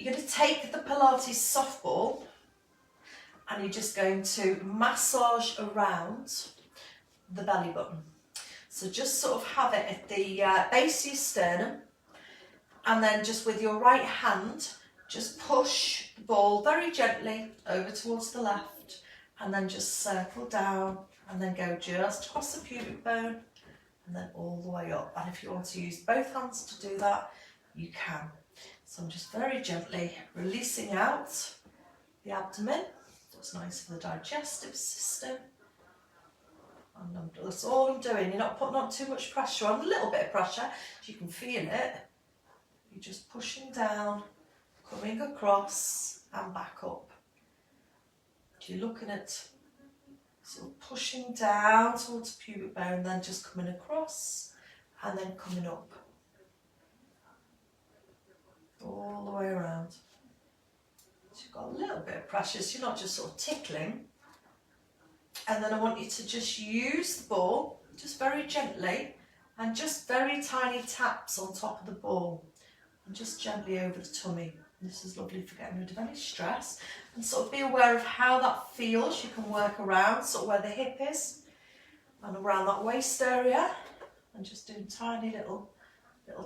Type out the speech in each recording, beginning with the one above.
You're going to take the Pilates softball and you're just going to massage around the belly button. So just sort of have it at the base of your sternum, and then just with your right hand, just push the ball very gently over towards the left, and then just circle down, and then go just across the pubic bone, and then all the way up. And if you want to use both hands to do that, you can. So I'm just very gently releasing out the abdomen. That's nice for the digestive system. And that's all I'm doing. You're not putting on too much pressure on, a little bit of pressure, you can feel it. You're just pushing down, coming across and back up. You're looking at sort of pushing down towards the pubic bone, then just coming across and then coming up. All the way around. So you've got a little bit of pressure, so you're not just sort of tickling. And then I want you to just use the ball, just very gently, and just very tiny taps on top of the ball. And just gently over the tummy. This is lovely for getting rid of any stress. And sort of be aware of how that feels. You can work around sort of where the hip is and around that waist area. And just doing tiny little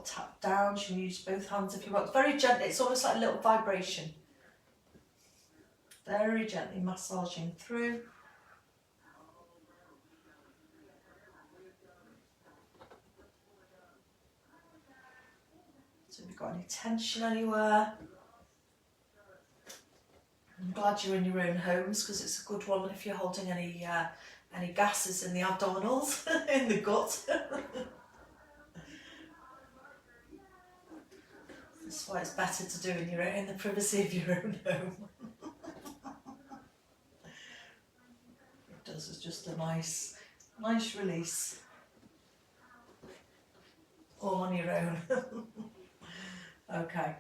tap downs. You can use both hands if you want. Very gently, it's almost like a little vibration. Very gently massaging through. So if you've got any tension anywhere, I'm glad you're in your own homes, because it's a good one if you're holding any gases in the abdominals, in the gut. That's why it's better to do in the privacy of your own home. It does, it's just a nice release. All on your own. Okay,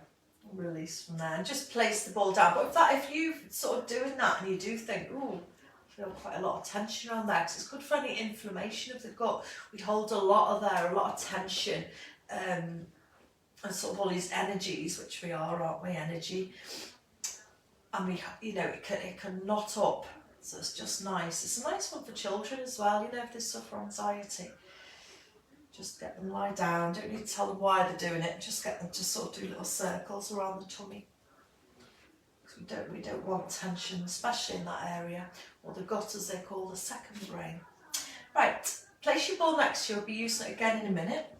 release from there, and just place the ball down. But if you sort of doing that and you do think, ooh, I feel quite a lot of tension around there, because it's good for any inflammation of the gut. We hold a lot of tension, and sort of all these energies, which we are, aren't we? Energy, and it can knot up. So it's just nice. It's a nice one for children as well. If they suffer anxiety. Just get them lie down, don't need to tell them why they're doing it, just get them to sort of do little circles around the tummy. Because we don't want tension, especially in that area, or the gut as they call the second brain. Right, place your ball next to you, I'll be using it again in a minute.